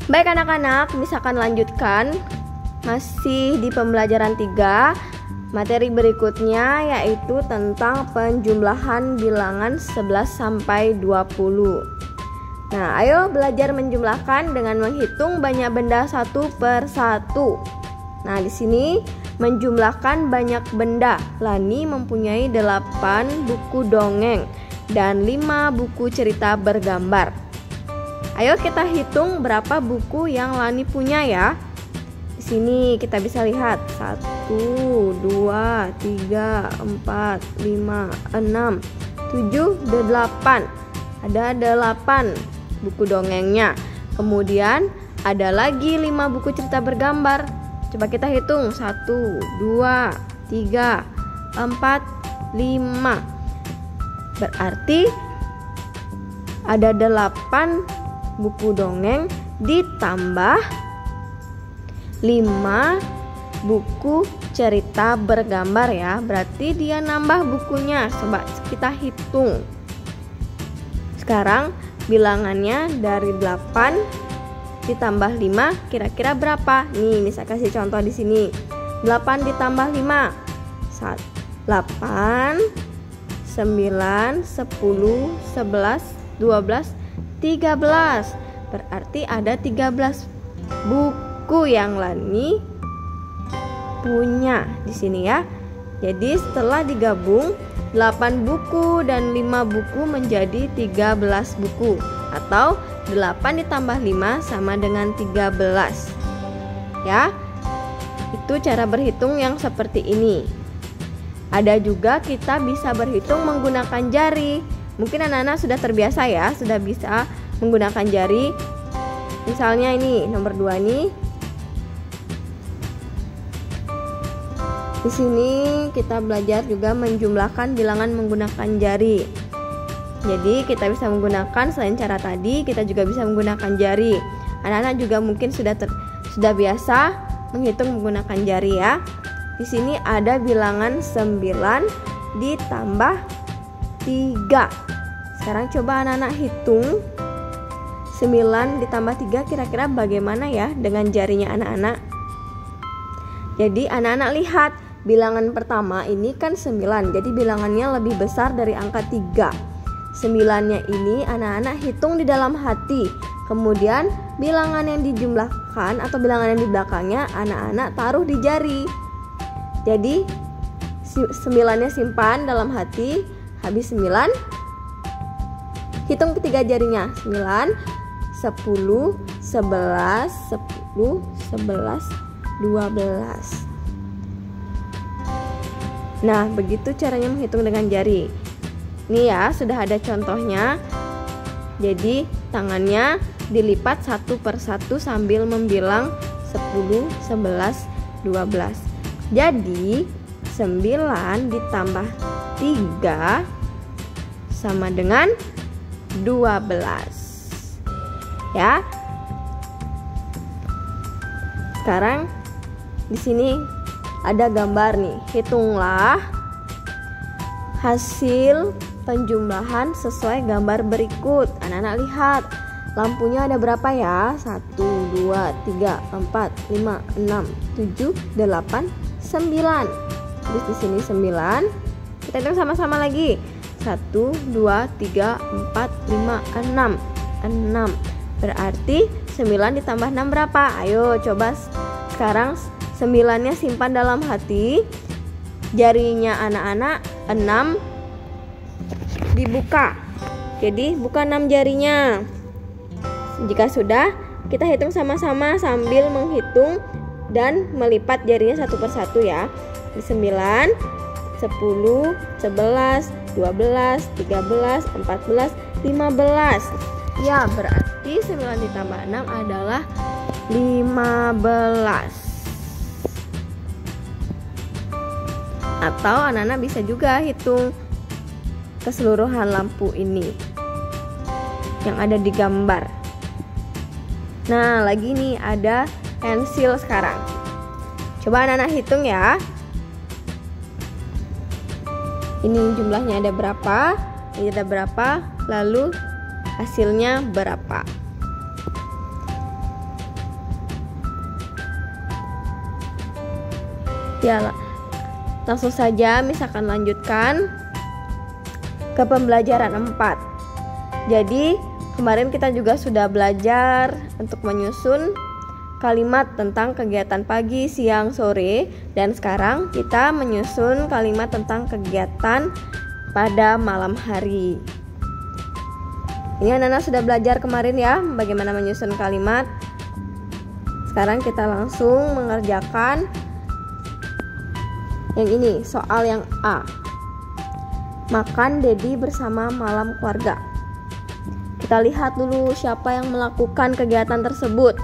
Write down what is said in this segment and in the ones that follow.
Baik anak-anak, misalkan lanjutkan masih di pembelajaran 3. Materi berikutnya yaitu tentang penjumlahan bilangan 11 sampai 20. Nah, ayo belajar menjumlahkan dengan menghitung banyak benda satu per satu. Nah, di sini menjumlahkan banyak benda. Lani mempunyai 8 buku dongeng dan 5 buku cerita bergambar. Ayo kita hitung berapa buku yang Lani punya ya. Di sini kita bisa lihat 1, 2, 3, 4, 5, 6, 7, 8. Ada 8 buku dongengnya. Kemudian ada lagi 5 buku cerita bergambar. Coba kita hitung 1, 2, 3, 4, 5. Berarti ada 8 buku dongeng ditambah 5 buku cerita bergambar ya. Berarti dia nambah bukunya. Coba kita hitung. Sekarang bilangannya dari 8 ditambah 5 kira-kira berapa? Nih, bisa kasih contoh di sini. 8 ditambah 5. 8, 9, 10, 11, 12, 13. Berarti ada 13 buku yang Lani punya di sini ya. Jadi setelah digabung 8 buku dan 5 buku menjadi 13 buku, atau 8 ditambah 5 sama dengan 13 ya. Itu cara berhitung yang seperti ini. Ada juga kita bisa berhitung menggunakan jari. Mungkin anak-anak sudah terbiasa ya, sudah bisa menggunakan jari. Misalnya ini nomor 2 nih. Di sini kita belajar juga menjumlahkan bilangan menggunakan jari. Jadi kita bisa menggunakan selain cara tadi, kita juga bisa menggunakan jari. Anak-anak juga mungkin sudah biasa menghitung menggunakan jari ya. Di sini ada bilangan 9 ditambah 3. Sekarang coba anak-anak hitung 9 ditambah 3 kira-kira bagaimana ya dengan jarinya anak-anak. Jadi anak-anak lihat, bilangan pertama ini kan 9, jadi bilangannya lebih besar dari angka 3. 9-nya ini anak-anak hitung di dalam hati. Kemudian bilangan yang dijumlahkan atau bilangan yang di belakangnya anak-anak taruh di jari. Jadi 9-nya simpan dalam hati. Habis 9, hitung ketiga jarinya. 9, 10, 11, 10, 11, 12. Nah, begitu caranya menghitung dengan jari. Ini ya, sudah ada contohnya. Jadi, tangannya dilipat satu per satu sambil membilang 10, 11, 12. Jadi, 9 ditambah 3 sama dengan 12. Ya. Sekarang di sini ada gambar nih. Hitunglah hasil penjumlahan sesuai gambar berikut. Anak-anak lihat, lampunya ada berapa ya? 1, 2, 3, 4, 5, 6, 7, 8, 9. Terus di sini 9. Kita hitung sama-sama lagi. 1, 2, 3, 4, 5, 6. 6. Berarti 9 ditambah 6 berapa? Ayo coba sekarang 9-nya simpan dalam hati. Jarinya anak-anak 6 dibuka. Jadi buka 6 jarinya. Jika sudah, kita hitung sama-sama sambil menghitung dan melipat jarinya satu per satu ya. 9, 10, 11, 12, 13, 14, 15. Ya, berarti 9 ditambah 6 adalah 15. Atau anak-anak bisa juga hitung keseluruhan lampu ini yang ada di gambar. Nah, lagi nih ada pensil sekarang. Coba anak-anak hitung ya. Ini jumlahnya ada berapa, ini ada berapa, lalu hasilnya berapa. Ya, langsung saja misalkan lanjutkan ke pembelajaran 4. Jadi kemarin kita juga sudah belajar untuk menyusun kalimat tentang kegiatan pagi, siang, sore, dan sekarang kita menyusun kalimat tentang kegiatan pada malam hari. Ini anak-anak sudah belajar kemarin ya bagaimana menyusun kalimat. Sekarang kita langsung mengerjakan yang ini, soal yang A. Makan Dedi bersama malam keluarga. Kita lihat dulu siapa yang melakukan kegiatan tersebut.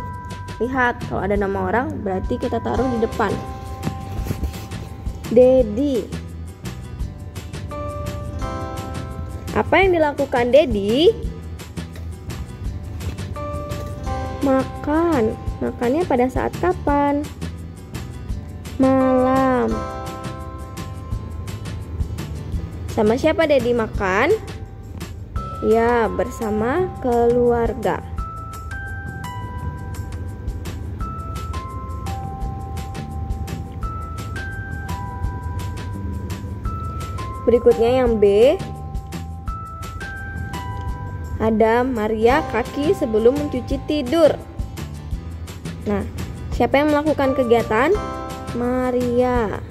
Lihat, kalau ada nama orang berarti kita taruh di depan. Dedi. Apa yang dilakukan Dedi? Makan. Makannya pada saat kapan? Malam. Sama siapa Dedi makan? Ya, bersama keluarga. Berikutnya yang B. Ada Maria kaki sebelum mencuci tidur. Nah, siapa yang melakukan kegiatan? Maria.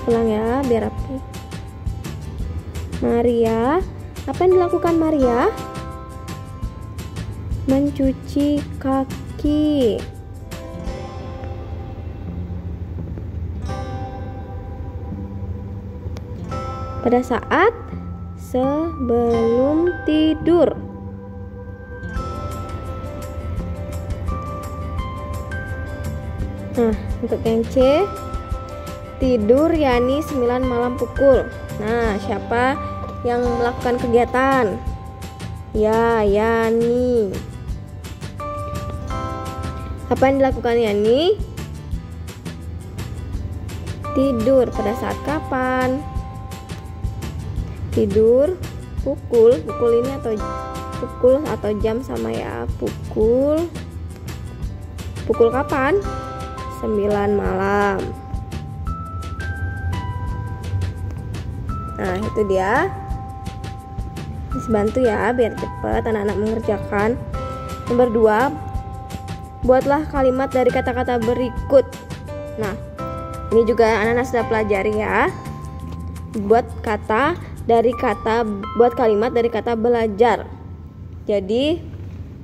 Ulang ya, biar rapi. Maria. Apa yang dilakukan Maria? Mencuci kaki. Pada saat sebelum tidur. Nah, untuk yang C, tidur Yani 9 malam pukul. Nah, siapa yang melakukan kegiatan? Ya, Yani. Apa yang dilakukan Yani? Tidur. Pada saat kapan? Tidur pukul ini atau jam sama ya, pukul kapan? 9 malam. Nah, itu dia. Bantu ya biar cepat anak-anak mengerjakan. Nomor 2, buatlah kalimat dari kata-kata berikut. Nah, ini juga anak-anak sudah pelajari ya. Buat kalimat dari kata belajar. Jadi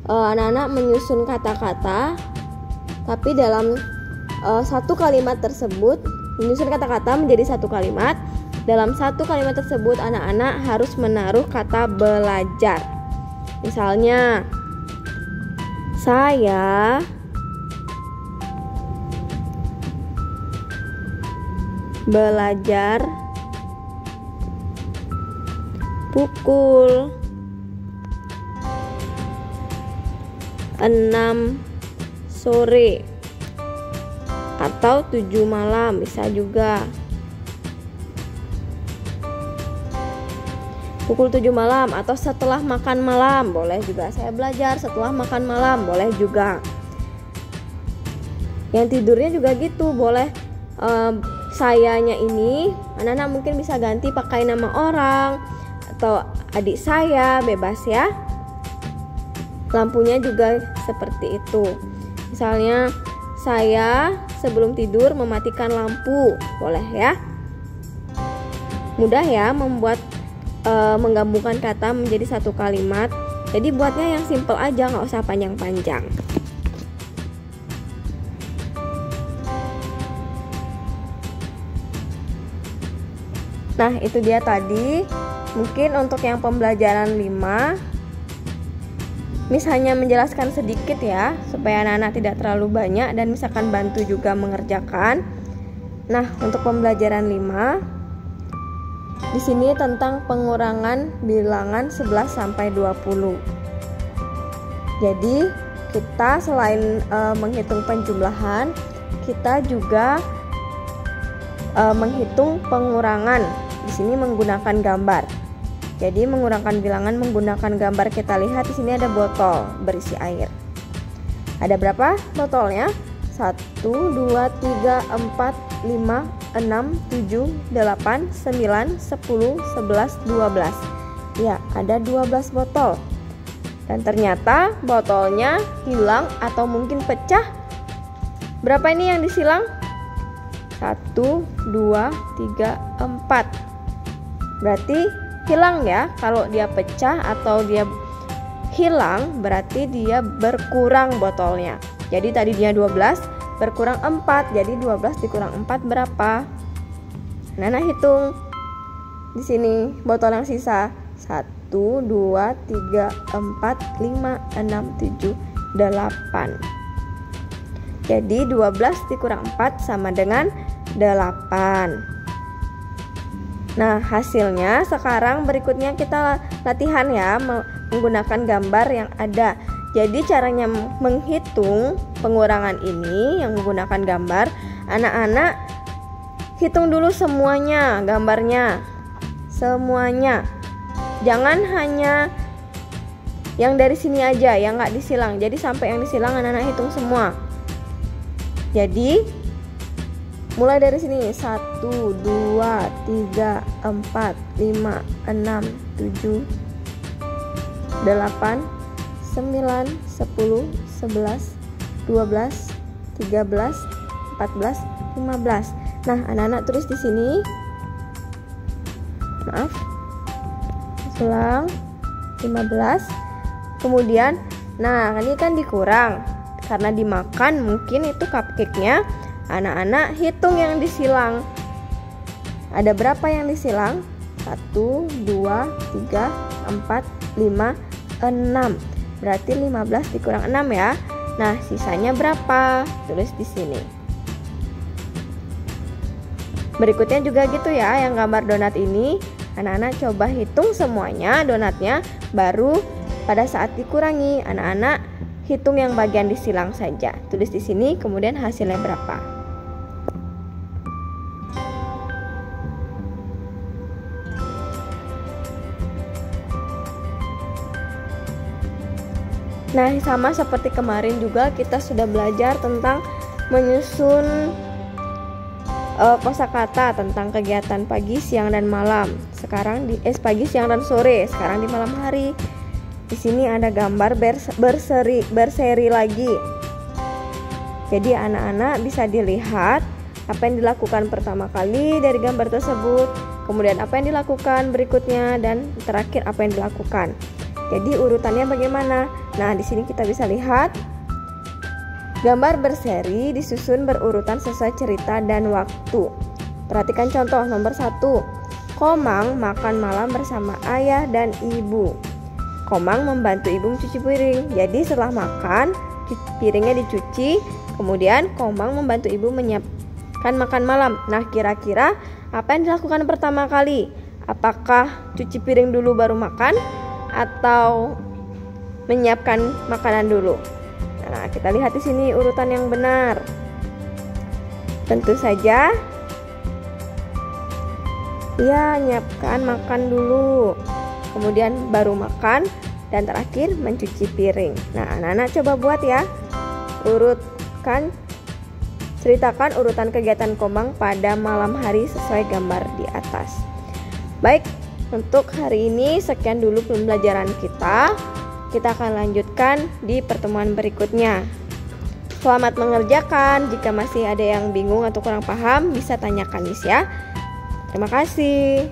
anak-anak menyusun kata-kata, tapi dalam satu kalimat tersebut, menyusun kata-kata menjadi satu kalimat. Dalam satu kalimat tersebut anak-anak harus menaruh kata belajar. Misalnya, saya belajar pukul 6 sore atau 7 malam bisa juga. Pukul 7 malam atau setelah makan malam boleh juga. Saya belajar setelah makan malam boleh juga. Yang tidurnya juga gitu boleh. Sayanya ini anak-anak mungkin bisa ganti pakai nama orang atau adik saya, bebas ya. Lampunya juga seperti itu. Misalnya saya sebelum tidur mematikan lampu, boleh ya. Mudah ya menggabungkan kata menjadi satu kalimat. Jadi buatnya yang simple aja, nggak usah panjang-panjang. Nah, itu dia tadi. Mungkin untuk yang pembelajaran 5, Miss hanya menjelaskan sedikit ya, supaya anak-anak tidak terlalu banyak dan misalkan bantu juga mengerjakan. Nah, untuk pembelajaran 5, di sini tentang pengurangan bilangan 11 sampai 20. Jadi, kita selain menghitung penjumlahan, kita juga menghitung pengurangan. Di sini menggunakan gambar. Jadi mengurangkan bilangan menggunakan gambar. Kita lihat di sini ada botol berisi air. Ada berapa botolnya? 1, 2, 3, 4, 5, 6, 7, 8, 9, 10, 11, 12. Ya, ada 12 botol. Dan ternyata botolnya hilang atau mungkin pecah. Berapa ini yang disilang? 1, 2, 3, 4. Berarti hilang ya. Kalau dia pecah atau dia hilang berarti dia berkurang botolnya. Jadi tadinya 12 berkurang 4. Jadi 12 dikurang 4 berapa? Nana hitung. Di sini botol yang sisa 1, 2, 3, 4, 5, 6, 7, 8. Jadi 12 dikurang 4 sama dengan 8. Nah, hasilnya sekarang berikutnya kita latihan ya, menggunakan gambar yang ada. Jadi caranya menghitung pengurangan ini yang menggunakan gambar, anak-anak hitung dulu semuanya gambarnya. Semuanya. Jangan hanya yang dari sini aja yang nggak disilang. Jadi sampai yang disilang anak-anak hitung semua. Jadi mulai dari sini 1, 2, 3, 4, 5, 6, 7, 8, 9, 10, 11, 12, 13, 14, 15. Nah, anak-anak tulis di sini. Maaf. Ulang 15. Kemudian, nah ini kan dikurang karena dimakan, mungkin itu cupcake-nya. Anak-anak hitung yang disilang. Ada berapa yang disilang? 1, 2, 3, 4, 5, 6. Berarti 15 dikurang 6 ya. Nah, sisanya berapa? Tulis di sini. Berikutnya juga gitu ya, yang gambar donat ini. Anak-anak coba hitung semuanya donatnya, baru pada saat dikurangi, anak-anak hitung yang bagian disilang saja. Tulis di sini, kemudian hasilnya berapa. Nah, sama seperti kemarin juga kita sudah belajar tentang menyusun kosakata tentang kegiatan pagi, siang, dan malam. Sekarang di pagi, siang, dan sore. Sekarang di malam hari. Di sini ada gambar berseri lagi. Jadi anak-anak bisa dilihat apa yang dilakukan pertama kali dari gambar tersebut, kemudian apa yang dilakukan berikutnya, dan terakhir apa yang dilakukan. Jadi urutannya bagaimana? Nah, di sini kita bisa lihat gambar berseri disusun berurutan sesuai cerita dan waktu. Perhatikan contoh nomor 1. Komang makan malam bersama ayah dan ibu. Komang membantu ibu mencuci piring. Jadi setelah makan, piringnya dicuci, kemudian Komang membantu ibu menyiapkan makan malam. Nah, kira-kira apa yang dilakukan pertama kali? Apakah cuci piring dulu baru makan, atau menyiapkan makanan dulu? Nah, kita lihat di sini urutan yang benar. Tentu saja ya, nyiapkan makan dulu, kemudian baru makan, dan terakhir mencuci piring. Nah, anak-anak coba buat ya. Ceritakan urutan kegiatan Komang pada malam hari sesuai gambar di atas. Baik, untuk hari ini sekian dulu pembelajaran kita. Kita akan lanjutkan di pertemuan berikutnya. Selamat mengerjakan. Jika masih ada yang bingung atau kurang paham, bisa tanyakan Miss ya. Terima kasih.